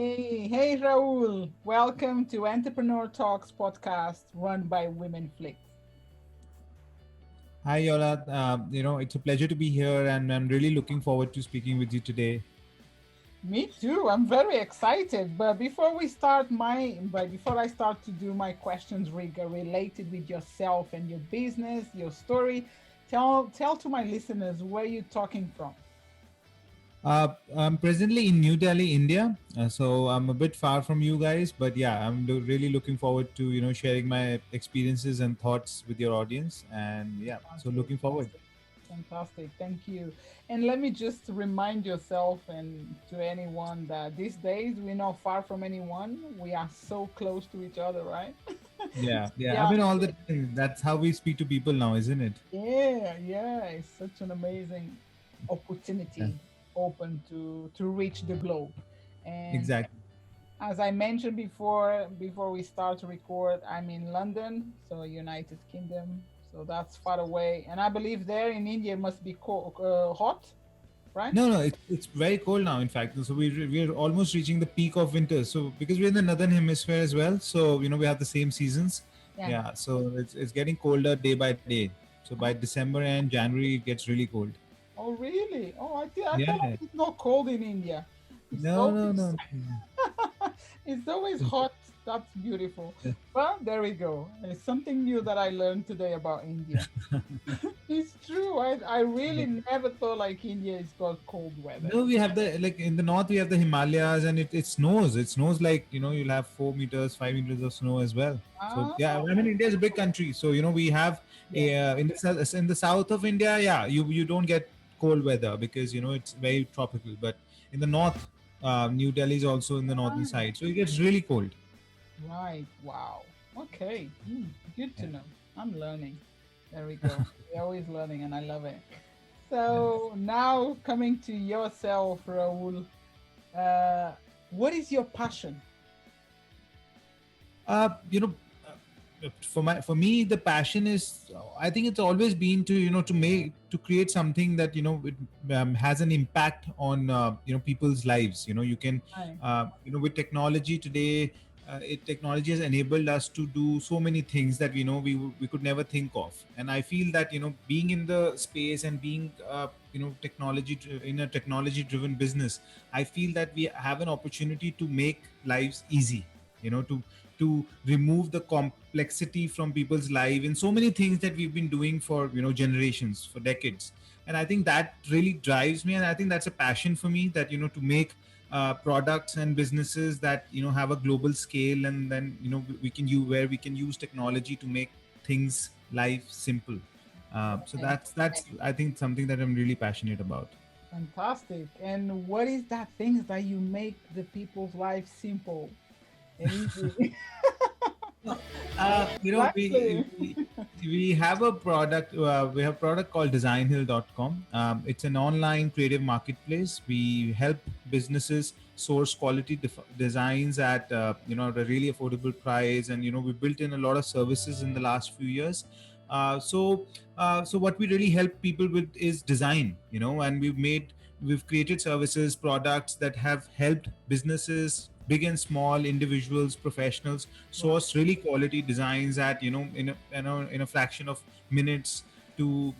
Hey, Rahul. Welcome to Entrepreneur Talks podcast run by Women Flick. Hi, Yola. It's a pleasure to be here, and I'm really looking forward to speaking with you today. Me too. I'm very excited. But before I start to do my questions related with yourself and your business, your story, tell to my listeners where you're talking from. I'm presently in New Delhi, India, so I'm a bit far from you guys, but yeah, really looking forward to sharing my experiences and thoughts with your audience, and yeah, so Fantastic, looking forward. fantastic. Thank you. And let me just remind yourself and to anyone that these days we're not far from anyone. We are so close to each other, right? Yeah, yeah. I Yeah, mean, all the time. That's how we speak to people now, isn't it? yeah. It's such an amazing Yeah, opportunity open to reach the globe. And exactly. as I mentioned before we start to record, I'm in London, so United Kingdom. So that's far away, and I believe there in India it must be hot, right? No, no, it's very cold now. In fact, so we're almost reaching the peak of winter. So because we're in the northern hemisphere as well, so we have the same seasons. Yeah. Yeah, so it's getting colder day by day. So by December and January, it gets really cold. Oh, really? Oh, I Yeah. thought it's not cold in India. It's No, no, always no. it's always hot. That's beautiful. Well, there we go. It's something new that I learned today about India. It's true. I really never thought like India is got cold weather. No, we have the like in the north we have the Himalayas and it snows. It snows like you'll have 4 meters, 5 meters of snow as well. So Ah, yeah, I mean India is a big country. So we have yeah. in the south of India, yeah, you don't get cold weather because it's very tropical. But in the north, New Delhi is also in the northern Ah, side, so it gets really cold. right. Wow. Okay. Good to Yeah. know. I'm learning. There we go. We're always learning, and I love it. So now coming to yourself, Raul. Uh, what is your passion? Uh, you know, for me, the passion is. I think it's always been to create something that it has an impact on people's lives. You can Hi. with technology today. Technology has enabled us to do so many things that we could never think of, and I feel that being in the space and being in a technology driven business, I feel that we have an opportunity to make lives easy, to remove the complexity from people's life in so many things that we've been doing for generations, for decades. And I think that really drives me, and I think that's a passion for me, that to make products and businesses that have a global scale, and then we can use where we can use technology to make things life simple. So Right. that's I think something that I'm really passionate about. Fantastic. And what is that things that you make the people's life simple and easy? We, Exactly. we we have a product. We have a product called Designhill.com. It's an online creative marketplace. We help businesses source quality designs at at a really affordable price, and we built in a lot of services in the last few years. So what we really help people with is design. And we've created services, products that have helped businesses, big and small, individuals, professionals, Wow. source really quality designs at in a fraction of minutes, to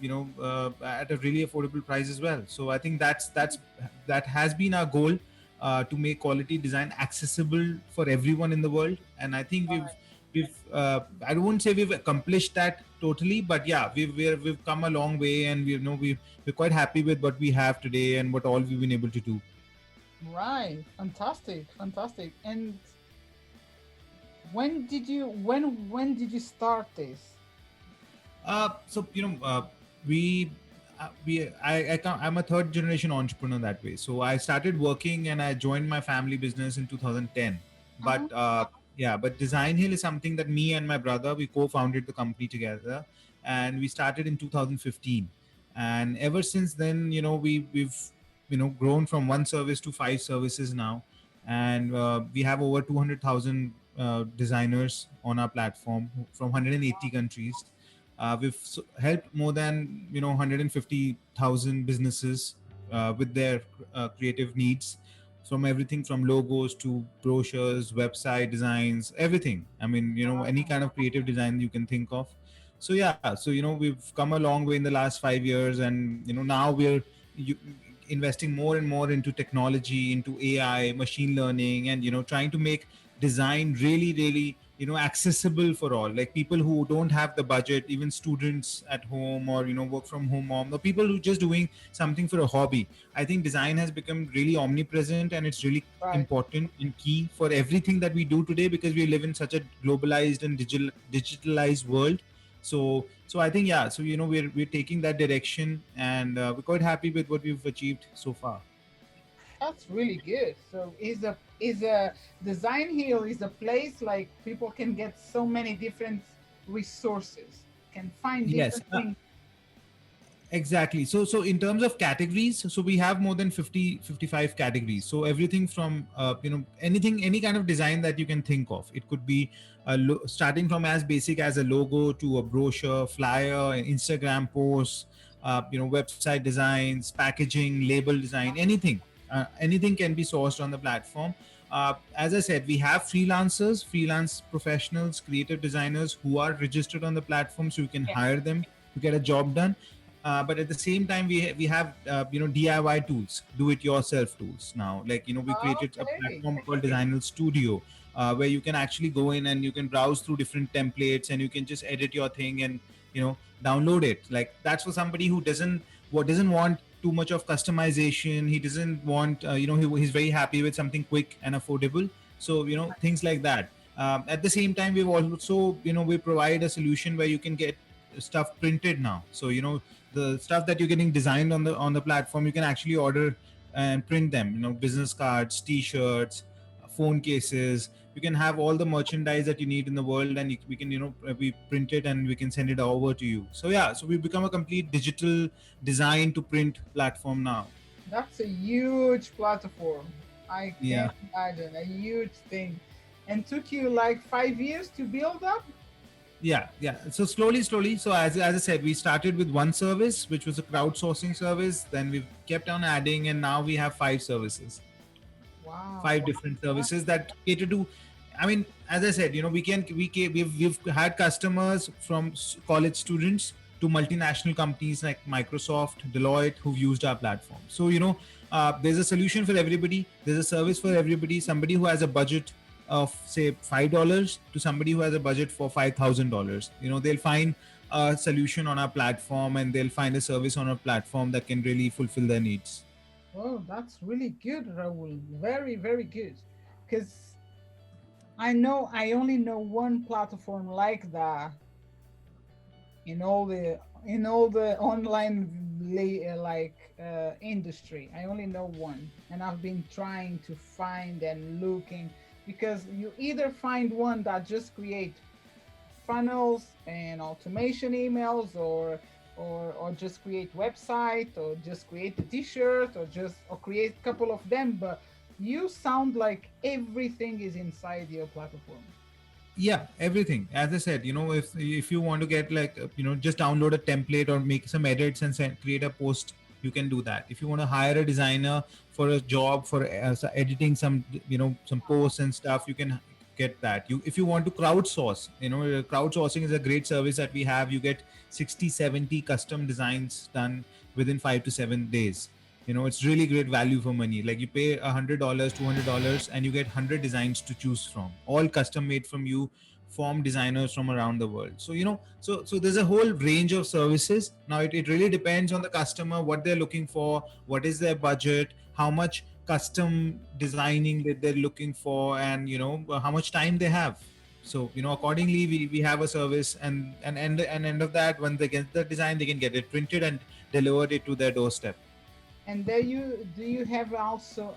at a really affordable price as well. So I think that has been our goal, to make quality design accessible for everyone in the world. And I think we've I wouldn't say we've accomplished that totally, but yeah, we've come a long way, and we're quite happy with what we have today and what all we've been able to do. Right. Fantastic. Fantastic. And when did you start this? So I'm a third generation entrepreneur that way. So I started working and I joined my family business in 2010. Uh-huh. But Design Hill is something that me and my brother, we co-founded the company together, and we started in 2015. And ever since then, we've grown from one service to five services now, and we have over 200,000 designers on our platform from 180 countries. We've helped more than 150,000 businesses with their creative needs. from everything from logos to brochures, website designs, everything. I mean, any kind of creative design you can think of. So yeah, so we've come a long way in the last 5 years, and now we're you, investing more and more into technology, into AI, machine learning, and trying to make design really, really accessible for all, like people who don't have the budget, even students at home, or work from home mom, or people who just doing something for a hobby. I think design has become really omnipresent, and it's really Right. important and key for everything that we do today, because we live in such a globalized and digitalized world. So I think, yeah, so we're taking that direction, and we're quite happy with what we've achieved so far. That's really good. So is a Design Hill is a place like people can get so many different resources, can find Yes. different things. Exactly. So in terms of categories, so we have more than 50, 55 categories. So everything from anything, any kind of design that you can think of. It could be starting from as basic as a logo to a brochure, flyer, an Instagram post, website designs, packaging, label design, anything. Anything can be sourced on the platform. As I said, we have freelance professionals, creative designers who are registered on the platform, so you can Yeah. hire them to get a job done. But at the same time, we have DIY tools, do it yourself tools now. Like we created a Okay. platform called Designhill Studio, where you can actually go in and you can browse through different templates, and you can just edit your thing and download it. Like that's for somebody who doesn't want too much of customization. He doesn't want he's very happy with something quick and affordable. So things like that. At the same time, we've also we provide a solution where you can get stuff printed now. So the stuff that you're getting designed on the platform, you can actually order and print them. Business cards, T-shirts, phone cases. You can have all the merchandise that you need in the world, and we can we print it and we can send it over to you. So yeah, so we've become a complete digital design to print platform now. That's a huge platform. I Yeah. can't imagine a huge thing. And took you like 5 years to build up? Yeah. So slowly. So as I said, we started with one service, which was a crowdsourcing service. Then we've kept on adding, and now we have 5 services, Wow. 5 different services that cater to. I mean, as I said, we've had customers from college students to multinational companies like Microsoft, Deloitte, who've used our platform. So there's a solution for everybody. There's a service for everybody. Somebody who has a budget of say $5 to somebody who has a budget for $5,000. They'll find a solution on our platform, and they'll find a service on our platform that can really fulfill their needs. Oh, that's really good, Raul. Very, very good. Because I only know one platform like that in all the online industry. I only know one, and I've been trying to find and looking, because you either find one that just create funnels and automation emails, or just create website, or just create a t-shirt, or create a couple of them, but you sound like everything is inside your platform. Yeah, everything. As I said, if you want to get like just download a template or make some edits and create a post, you can do that. If you want to hire a designer for a job for editing some some posts and stuff, you can get that. If you want to crowdsource, crowdsourcing is a great service that we have. You get 60, 70 custom designs done within 5 to 7 days. It's really great value for money. Like you pay $100, $200, and you get 100 designs to choose from, all custom made from you, from designers from around the world. So so there's a whole range of services. Now it really depends on the customer, what they're looking for, what is their budget, how much custom designing that they're looking for, and how much time they have. So accordingly, we have a service, and end of that, when they get the design, they can get it printed and delivered it to their doorstep. And there you do you have also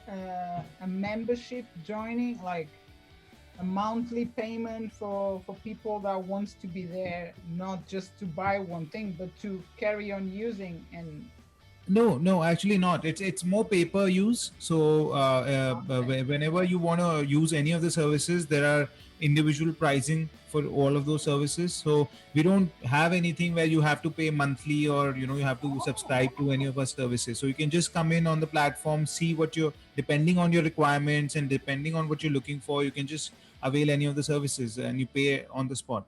a membership joining, like a monthly payment for people that wants to be there, not just to buy one thing, but to carry on using and No, actually not. It's more paper use. So Okay. whenever you want to use any of the services, there are individual pricing for all of those services. So we don't have anything where you have to pay monthly, or you have to subscribe to any of our services. So you can just come in on the platform, see what you're depending on your requirements and depending on what you're looking for. You can just avail any of the services and you pay on the spot.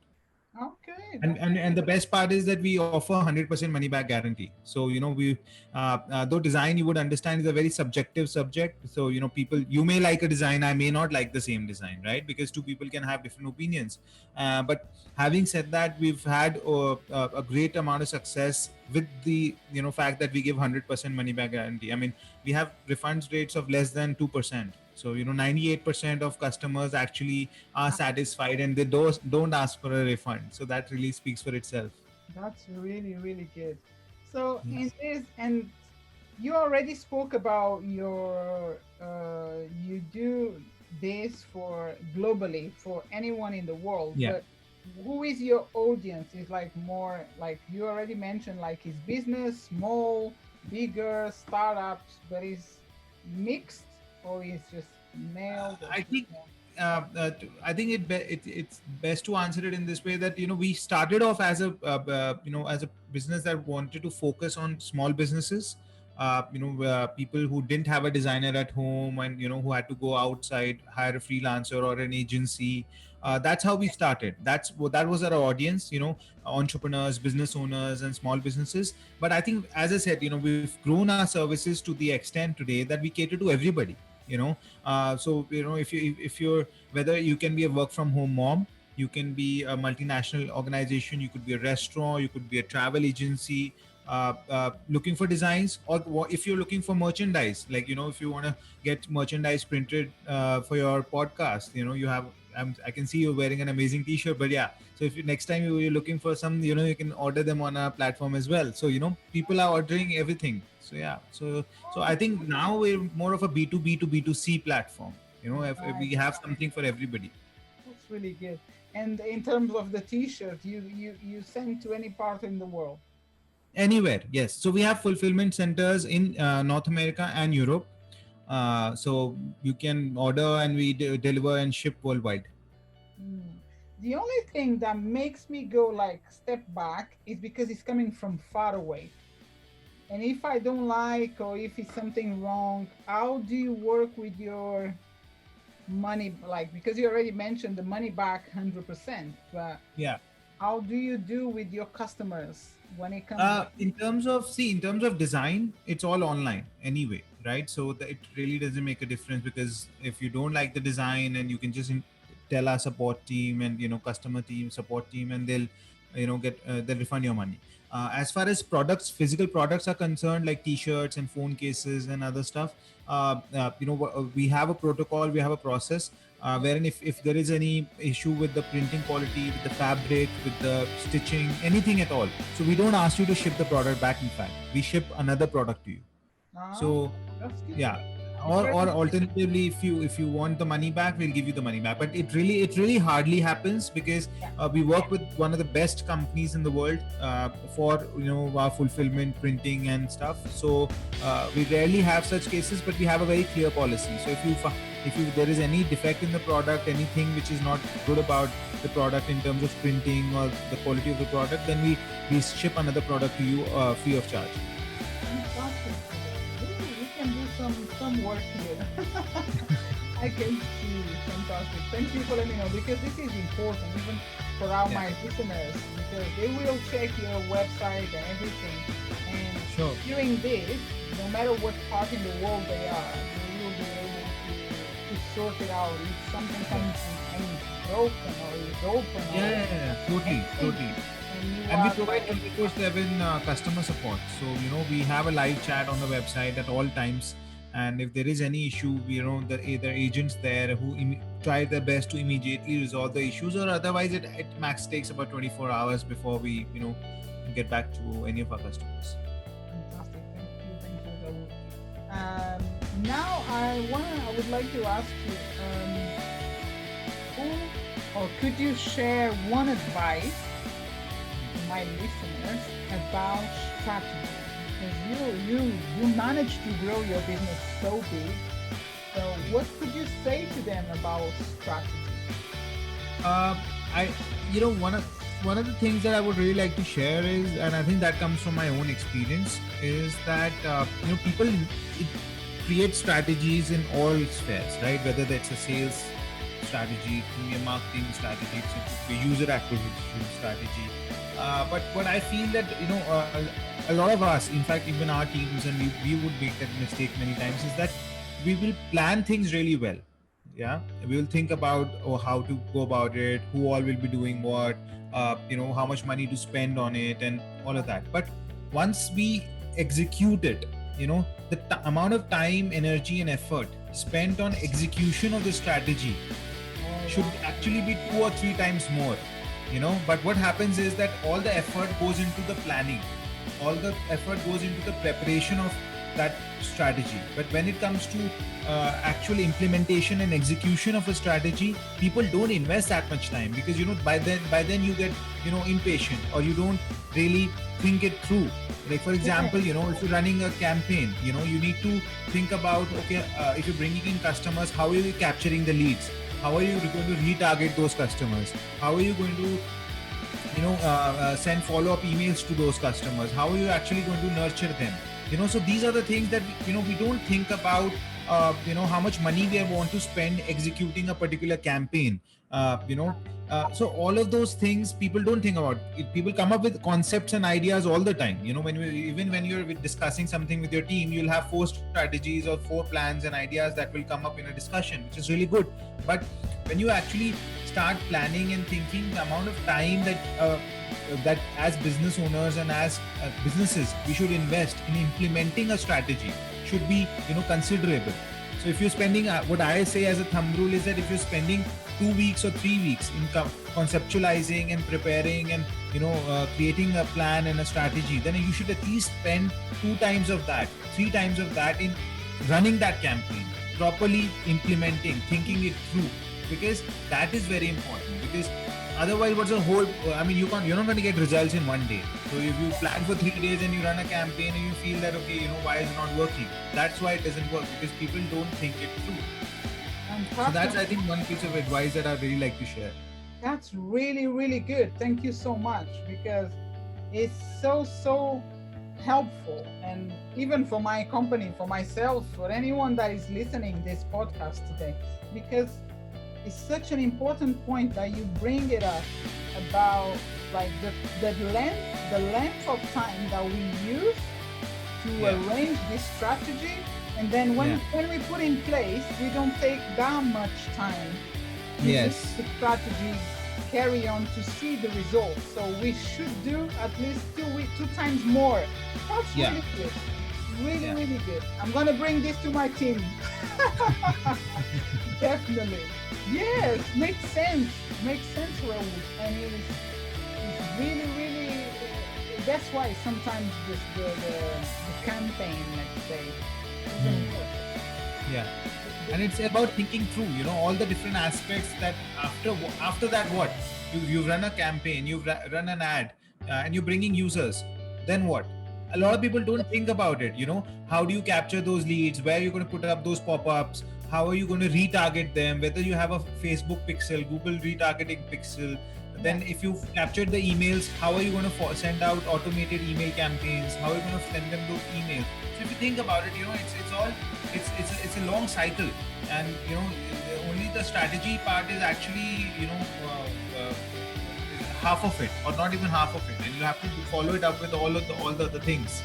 Okay, and, that's and and the best part is that we offer 100% money back guarantee. So we though design, you would understand, is a very subjective subject. So people, you may like a design, I may not like the same design, right? Because two people can have different opinions. But having said that, we've had a great amount of success with the fact that we give 100% money back guarantee. I mean, we have refunds rates of less than 2%. So 98% of customers actually are satisfied, and they don't ask for a refund. So that really speaks for itself. that's really really good. So Yeah. in this, and you already spoke about your you do this for globally for anyone in the world, Yeah. but who is your audience? Is like more like you already mentioned, like is business small, bigger, startups, but is mixed or is just male or I think female? I think it's best to answer it in this way, that we started off as a as a business that wanted to focus on small businesses, people who didn't have a designer at home, and who had to go outside, hire a freelancer or an agency. That's how we started. That was our audience, entrepreneurs, business owners, and small businesses. But I think, as I said, we've grown our services to the extent today that we cater to everybody. you know so if you're, whether you can be a work from home mom, you can be a multinational organization, you could be a restaurant, you could be a travel agency, looking for designs, or if you're looking for merchandise, like if you want to get merchandise printed for your podcast, you have, I can see you're wearing an amazing t-shirt. But yeah, so if next time you're looking for some, you can order them on our platform as well. So people are ordering everything. So yeah, so I think now we're more of a B2B to B2C platform. If we Nice. have something for everybody. That's really good. And in terms of the T-shirt, you send to any part in the world. Anywhere, yes. So we have fulfillment centers in North America and Europe. So you can order, and we deliver and ship worldwide. Hmm. The only thing that makes me go like step back is because it's coming from far away. And if I don't like or if it's something wrong, how do you work with your money? Like, because you already mentioned the money back 100%, but Yeah. how do you do with your customers when it comes? In terms of design, it's all online anyway, right? So it really doesn't make a difference, because if you don't like the design, and you can just tell our support team and customer team, support team, and they'll refund your money. As far as products, physical products are concerned, like t-shirts and phone cases and other stuff, we have a protocol, we have a process, wherein if there is any issue with the printing quality, with the fabric, with the stitching, anything at all, so we don't ask you to ship the product back. In fact, we ship another product to you. Ah, So that's good. yeah, It's or very alternatively, if you want the money back, we'll give you the money back. But it really hardly happens, because yeah. we work with one of the best companies in the world for our fulfillment, printing and stuff. So we rarely have such cases, but we have a very clear policy. So if there is any defect in the product, anything which is not good about the product in terms of printing or the quality of the product, then we ship another product to you free of charge. Fantastic. Ooh, we can do some work together. I can see. Fantastic. Thank you for letting me know because this is important even for our Yeah, my listeners because they will check your website and everything. And sure. during this, no matter what part in the world they are, they will be able to sort it out. If something Yeah. comes and is broken or is open Yeah, or yeah, yeah, totally, anything, totally. and you And we are provide like, 24/7 customer support. So we have a live chat on the website at all times. And if there is any issue, the either agents there who try their best to immediately resolve the issues, or otherwise it max takes about 24 hours before we get back to any of our customers. fantastic. Thank you, Raul. Now I would like to ask you, who or could you share one advice to my listeners about strategy? Because you managed to grow your business so big. So what could you say to them about strategy? Uh, I, one of the things that I would really like to share is, and I think that comes from my own experience, is that people create strategies in all spheres, right? Whether that's a sales strategy, it can be a marketing strategy, it could be a user acquisition strategy. But what I feel that a lot of us, in fact, even our teams, and we would make that mistake many times, is that we will plan things really well. Yeah, we will think about how to go about it, who all will be doing what, how much money to spend on it, and all of that. But once we execute it, the amount of time, energy, and effort spent on execution of the strategy Oh should wow. actually be 2 or 3 times more. But what happens is that all the effort goes into the planning, all the effort goes into the preparation of that strategy. But when it comes to actual implementation and execution of a strategy, people don't invest that much time, because by then you get impatient, or you don't really think it through. Like, for Yeah. example, if you're running a campaign, you need to think about, okay, if you're bringing in customers, how are you capturing the leads, how are you going to retarget those customers, how are you going to send follow-up emails to those customers, how are you actually going to nurture them. So these are the things that we don't think about, how much money we want to spend executing a particular campaign. So all of those things people don't think about it. People come up with concepts and ideas all the time. Even when you're discussing something with your team, you'll have 4 strategies or 4 plans and ideas that will come up in a discussion, which is really good. But when you actually start planning and thinking, the amount of time that as business owners and as businesses we should invest in implementing a strategy should be considerable. So if you're spending, what I say as a thumb rule is that if you're spending 2 weeks or 3 weeks in conceptualizing and preparing and creating a plan and a strategy, then you should at least spend 2 times of that, 3 times of that in running that campaign, properly implementing, thinking it through, because that is very important. Because otherwise, what's the whole? I mean, you're not going to get results in one day. So if you plan for 3 days and you run a campaign and you feel that, okay, why is it not working? That's why it doesn't work, because people don't think it through. So Fantastic. that's, I think, one piece of advice that I really like to share. That's really, really good. Thank you so much because it's so, so helpful. And even for my company, for myself, for anyone that is listening this podcast today, because it's such an important point that you bring it up about like the length of time that we use to Yeah. arrange this strategy, and then Yeah. when we put in place, we don't take that much time to use Yes. the strategy carry on to see the results. So we should do at least two times more. That's Yeah. really good. Really, Yeah. really good. I'm gonna bring this to my team. Definitely. Yes, makes sense. Makes sense, Raul. And it's really, really. That's why sometimes the campaign, let's say, Hmm. doesn't work. Yeah. The- And it's about thinking through, all the different aspects that after that, what you've run a campaign, you've run an ad, and you're bringing users. Then what? A lot of people don't think about it. How do you capture those leads? Where are you going to put up those pop-ups? How are you going to retarget them? Whether you have a Facebook pixel, Google retargeting pixel. yeah. Then if you've captured the emails, how are you going to send out automated email campaigns? How are you going to send them those emails? So if you think about it, it's all it's a long cycle. And only the strategy part is actually half of it, or not even half of it, and you have to follow it up with all the other things.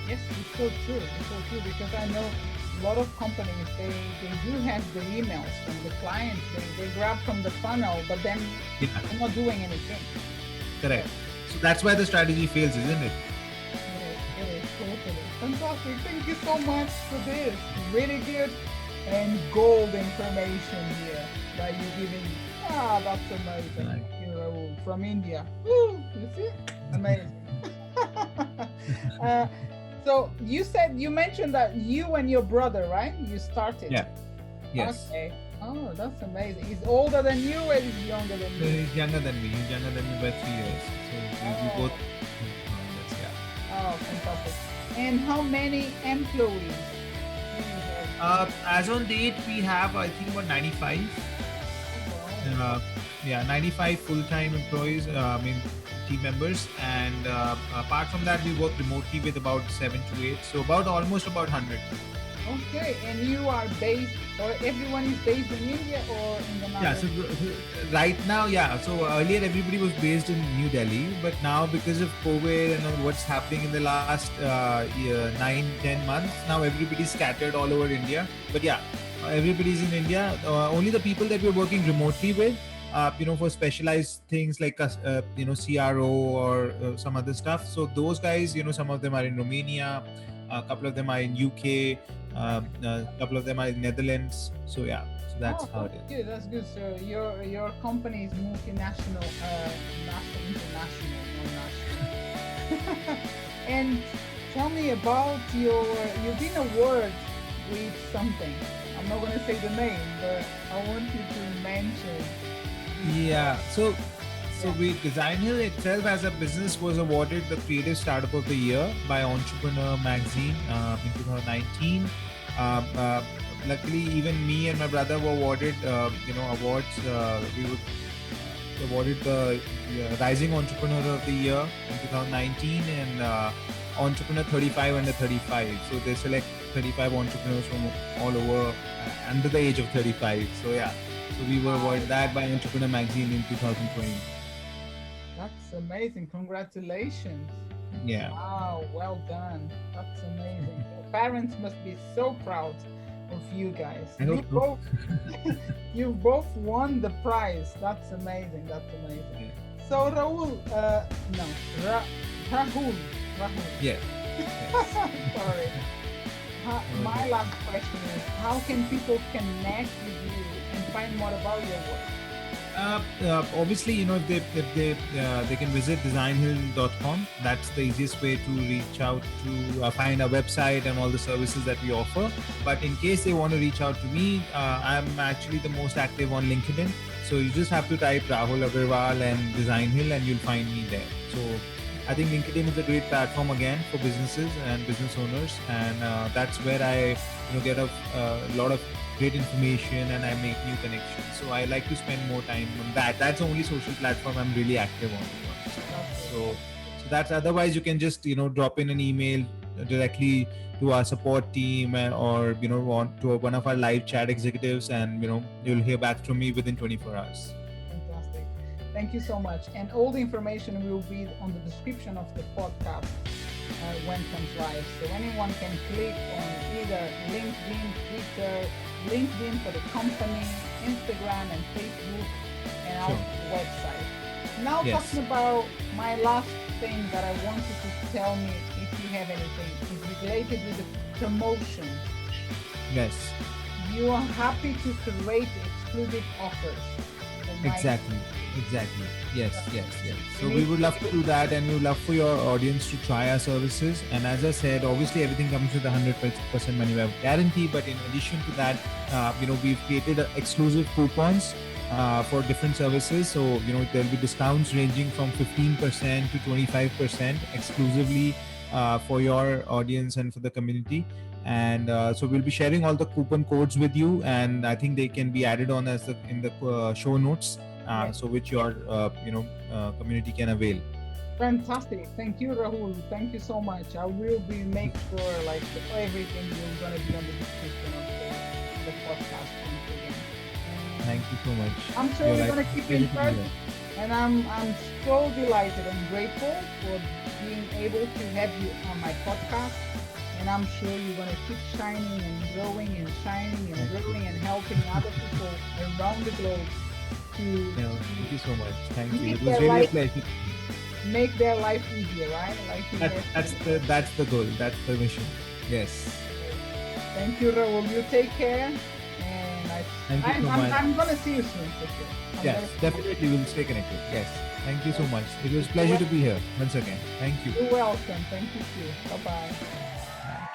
Yes, it's so true. It's so true because I know a lot of companies they do have the emails from the clients. They grab from the funnel, but then Yeah, they're not doing anything. correct. So that's why the strategy fails, isn't it? It is totally fantastic. Thank you so much for this. Really good and gold information here that you're giving. Ah, that's amazing. Right. You know, from India. Woo, you see? Amazing. uh, so you mentioned that you and your brother, right? You started. Yeah. Yes. Okay. Oh, that's amazing. He's older than you or he's younger than So you? he's younger than me. He's younger than me by 3 years. So we both. Oh, Yes, yeah. oh, fantastic. And how many employees do you have? As on date, we have I think about 95. Oh, wow. Uh, yeah, 95 full-time employees. I mean team members, and apart from that, we work remotely with about 7 to 8. So about almost about 100. Okay, and you are based, or everyone is based in India or in Yeah, another? so right now, yeah. So earlier everybody was based in New Delhi, but now because of COVID and what's happening in the last year, 9, 10 months, now everybody's scattered all over India. But yeah, everybody's in India. Only the people that we're working remotely with, for specialized things like CRO or some other stuff. So those guys, some of them are in Romania, a couple of them are in UK, a couple of them are in Netherlands. So yeah, so that's Oh, how it that's is. good. That's good. So your company is multinational, national, international, no national. And tell me about you've been awarded with something. I'm not gonna say the name, but I want you to mention this. Yeah. So Yeah. we Designhill itself as a business was awarded the Creative Startup of the Year by Entrepreneur Magazine in 2019. Um, uh, Luckily, even me and my brother were awarded awards. We were awarded the Rising Entrepreneur of the Year in 2019 and Entrepreneur 35 under 35. So they select 35 entrepreneurs from all over under the age of 35. So yeah, so we were awarded Wow, that by Entrepreneur Magazine in 2020. that's amazing. Congratulations. Yeah, Wow, well done. That's amazing. Your parents must be so proud of you guys. I hope You so. both you both won the prize. That's amazing. That's amazing. Yeah. So Raul, no, Rahul, Yes, yes. Rahul. Sorry. My Okay. last question is: how can people connect with you and find more about your work? Obviously, if they can visit designhill.com. That's the easiest way to reach out to find our website and all the services that we offer. But in case they want to reach out to me, I'm actually the most active on LinkedIn. So you just have to type Rahul Aggarwal and Design Hill, and you'll find me there. So I think LinkedIn is a great platform again for businesses and business owners, and that's where I get a lot of great information and I make new connections. So I like to spend more time on that. That's the only social platform I'm really active on, to be honest. That's it. So, so that's otherwise you can just drop in an email directly to our support team or on to one of our live chat executives, and you'll hear back from me within 24 hours. Fantastic. Thank you so much. And all the information will be on the description of the podcast when it comes live. So anyone can click on either LinkedIn, Twitter, LinkedIn for the company, Instagram and Facebook, and Sure. also the website. Now Yes. talking about my last thing that I want you to tell me if you have anything is related with the promotion. Yes. You are happy to create exclusive offers for my Exactly. Exactly. Yes, yes, yes. you So we need would love to do that, and we would love for your audience to try our services. And as I said, obviously everything comes with a 100% money back guarantee. But in addition to that, we've created exclusive coupons for different services. So there'll be discounts ranging from 15% to 25% exclusively for your audience and for the community. And so we'll be sharing all the coupon codes with you, and I think they can be added on as in the show notes, yeah. so which your community can avail. Fantastic. Thank you, Rahul. Thank you so much. I will be make sure like everything will gonna be on the description of the podcast once again. Thank And you so much. I'm sure You're we're like gonna a keep pleasure in to be touch. here. And I'm so delighted and grateful for being able to have you on my podcast. And I'm sure you're gonna keep shining and growing and shining and Thank you. growing and helping other people around the globe Thank you so much. Thank you. make It was their really a life pleasure. make their life easier, right? Like you That, have that's to. the goal. That's the mission. Yes. Thank you, Raul. You take care, and Thank you so much. I'm gonna see you soon for sure. I'm Yes, gonna see you. definitely we'll stay connected. Yes. Thank you so Yes. much. It was a You're pleasure to be here once again. Thank you. welcome. Thank you too. Bye bye. Bye.